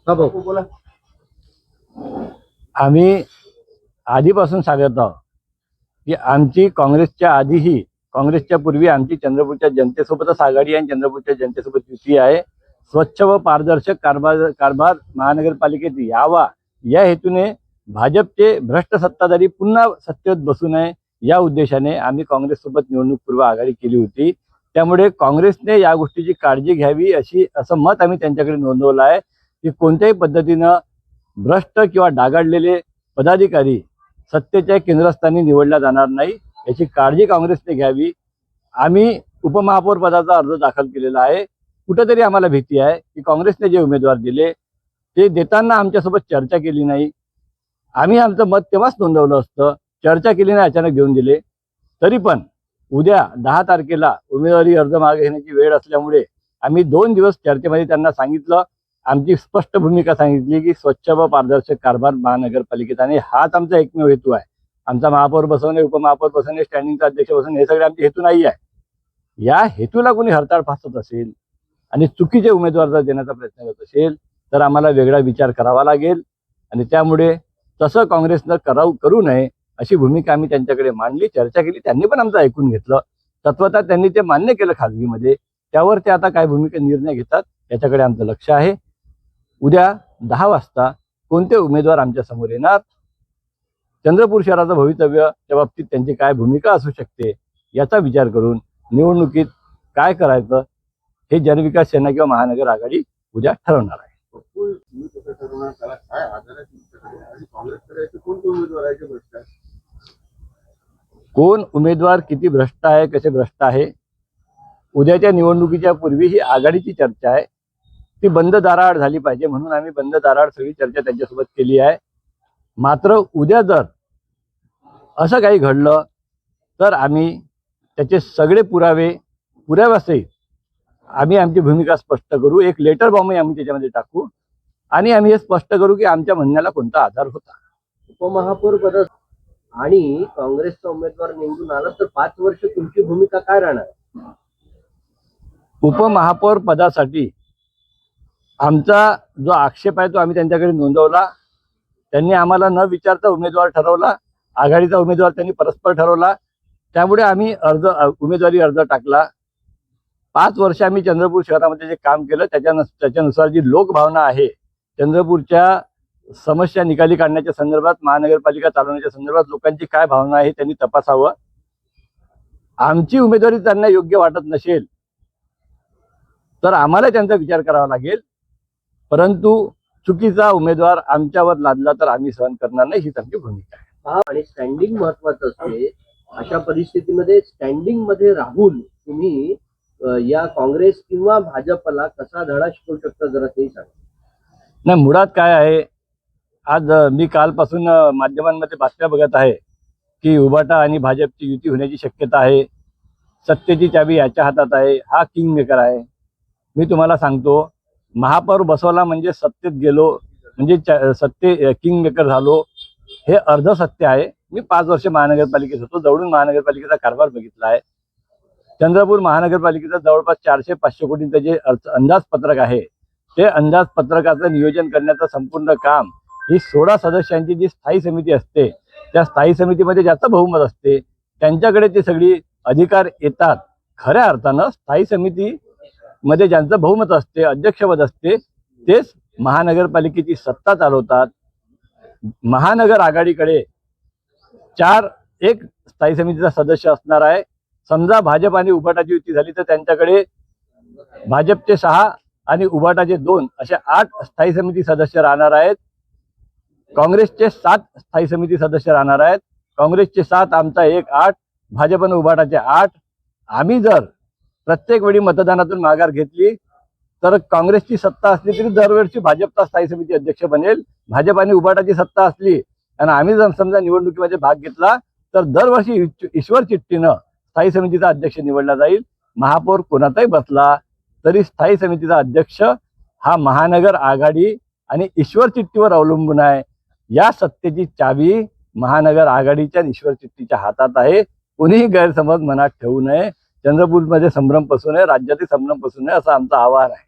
हा भाऊ बोला. आम्ही आधीपासून सांगत आहोत की आमची काँग्रेसच्या आधीही काँग्रेसच्या पूर्वी आमची चंद्रपूरच्या जनतेसोबतच आघाडी आणि चंद्रपूरच्या जनतेसोबत युती आहे. स्वच्छ व पारदर्शक कारभार महानगरपालिकेत यावा या हेतूने भाजपचे भ्रष्ट सत्ताधारी पुन्हा सत्तेत बसू नये या उद्देशाने आम्ही काँग्रेससोबत निवडणूक पूर्व आघाडी केली होती. त्यामुळे काँग्रेसने या गोष्टीची काळजी घ्यावी असं मत आम्ही त्यांच्याकडे नोंदवलं आहे की कोणत्याही पद्धतीनं भ्रष्ट किंवा डागाळलेले पदाधिकारी सत्तेच्या केंद्रस्थानी निवडला जाणार नाही याची काळजी काँग्रेसने घ्यावी. आम्ही उपमहापौर पदाचा अर्ज दाखल केलेला आहे. कुठेतरी आम्हाला भीती आहे की काँग्रेसने जे उमेदवार दिले ते देताना आमच्यासोबत चर्चा केली नाही. आम्ही आमचं मत तेव्हाच नोंदवलं असतं, चर्चा केली नाही, अचानक घेऊन दिले. तरी पण उद्या 10 तारखेला उमेदवारी अर्ज मागे घेण्याची वेळ असल्यामुळे आम्ही 2 दिवस चर्चेमध्ये त्यांना सांगितलं, आमची स्पष्ट भूमिका सांगितली की स्वच्छ व पारदर्शक कारभार महानगरपालिकेत आणि हाच आमचा एकमेव हेतू आहे. आमचा महापौर बसवणे, उपमहापौर बसवणे, स्टँडिंगचा अध्यक्ष बसवणे हे सगळे आमचे हेतू नाही आहे. या हेतूला कोणी हरताळ फासत असेल आणि चुकीचे उमेदवार जर देण्याचा प्रयत्न करत असेल तर आम्हाला वेगळा विचार करावा लागेल आणि त्यामुळे तसं काँग्रेसनं करू नये अशी भूमिका आम्ही त्यांच्याकडे मांडली, चर्चा केली. त्यांनी पण आमचं ऐकून घेतलं. तत्वतः त्यांनी ते मान्य केलं खाजगीमध्ये. त्यावर ते आता काय भूमिका निर्णय घेतात याच्याकडे आमचं लक्ष आहे. उद्या 10 वाजता कोणते उमेदवार आमच्या समोर येणार, चंद्रपूर शहराचं भवितव्याच्या बाबतीत त्यांची काय भूमिका असू शकते याचा विचार करून निवडणुकीत काय करायचं हे जनविकास सेना किंवा महानगर आघाडी उद्या ठरवणार आहे. कोण उमेदवार किती भ्रष्ट आहे, कसे भ्रष्ट आहे, उद्याच्या निवडणुकीच्या पूर्वी ही आघाडीची चर्चा आहे. ती बंद दाराआड झाली पाहिजे म्हणून आम्ही बंद दाराआड सगळी चर्चा त्यांच्यासोबत केली आहे. मात्र उद्या जर असं काही घडलं तर आम्ही त्याचे सगळे पुराव्यासहित आम्ही आमची भूमिका स्पष्ट करू. एक लेटर बॉम्बही आम्ही त्याच्यामध्ये टाकू आणि आम्ही हे स्पष्ट करू की आमच्या म्हणण्याला कोणता आधार होता. उपमहापौर पद आणि काँग्रेसचा उमेदवार निवडून आला तर 5 वर्ष तुमची भूमिका काय राहणार? उपमहापौर पदासाठी आमचा जो आक्षेप आहे तो आम्ही त्यांच्याकडे नोंदवला. त्यांनी आम्हाला न विचारता उमेदवार ठरवला. आघाडीचा उमेदवार त्यांनी परस्पर ठरवला. त्यामुळे आम्ही उमेदवारी अर्ज टाकला. 5 वर्ष आम्ही चंद्रपूर शहरामध्ये जे काम केलं त्याच्यानुसार जी लोकभावना आहे, चंद्रपूरच्या समस्या निकाली काढण्याच्या संदर्भात, महानगरपालिका चालवण्याच्या संदर्भात लोकांची काय भावना आहे त्यांनी तपासावं. आमची उमेदवारी त्यांना योग्य वाटत नसेल तर आम्हाला त्यांचा विचार करावा लागेल. परंतु चुकीचा उमेदवार आमच्यावर लादला तर आम्ही सहन करणार नाही, हीच आमची भूमिका आहे. आणि स्टँडिंग महत्वाचं असते. अशा परिस्थितीमध्ये स्टँडिंग मध्ये राहून तुम्ही या काँग्रेस किंवा भाजपला कसा धडा शिकवू शकता जरा ते सांगा. नाही, मुळात काय आहे, आज मी कालपासून माध्यमांमध्ये बातम्या बघत आहे की उभाटा आणि भाजपची युती होण्याची शक्यता आहे. सत्तेची चाबी याच्या हातात आहे, हा किंग मेकर आहे. मी तुम्हाला सांगतो, महापौर बसवला म्हणजे सत्तेत गेलो, म्हणजे किंग मेकर झालो, हे अर्ध सत्य आहे. मी 5 वर्ष महानगरपालिकेत होतो, जवळून महानगरपालिकेचा कारभार बघितला आहे. चंद्रपूर महानगरपालिकेचं जवळपास 400-500 कोटींचं जे अंदाजपत्रक आहे ते अंदाजपत्रकाचं नियोजन करण्याचं संपूर्ण काम ही 16 सदस्यांची जी स्थायी समिती असते, त्या स्थायी समितीमध्ये ज्याचं बहुमत असते त्यांच्याकडे ते सगळी अधिकार येतात. खऱ्या अर्थानं स्थायी समितीमध्ये ज्यांचं बहुमत असते, अध्यक्षपद असते, तेच महानगरपालिकेची सत्ता चालवतात. महानगर आघाडीकडे एक स्थायी समितीचा सदस्य असणार आहे. समजा भाजप आणि उभाटाची युती झाली तर त्यांच्याकडे भाजपचे 6 आणि उभाटाचे 2 असे 8 स्थायी समिती सदस्य राहणार आहेत. काँग्रेसचे 7 स्थायी समिती सदस्य राहणार आहेत. काँग्रेसचे 7, आमचा 1, 8, भाजप आणि उभाटाचे 8. आम्ही जर प्रत्येक वेळी मतदानातून माघार घेतली तर काँग्रेसची सत्ता असली तरी दरवर्षी भाजपचा स्थायी समिती अध्यक्ष बनेल. भाजप आणि उभाटाची सत्ता असली आणि आम्ही जर समजा निवडणुकीमध्ये भाग घेतला तर दरवर्षी ईश्वर चिठ्ठीनं स्थायी समितीचा अध्यक्ष निवडला जाईल. महापौर कोणाचाही बसला तरी स्थायी समितीचा अध्यक्ष हा महानगर आघाडी आणि ईश्वर चिठ्ठीवर अवलंबून आहे. या सत्तेची चावी महानगर आघाडीच्या ईश्वर चिठ्ठीच्या हातात आहे. कोणीही गैरसमज मनात ठेवू नये. चंद्रपूरमध्ये संभ्रम पसू नये, राज्यातील संभ्रम पसू नये असं आमचं आवाहन आहे.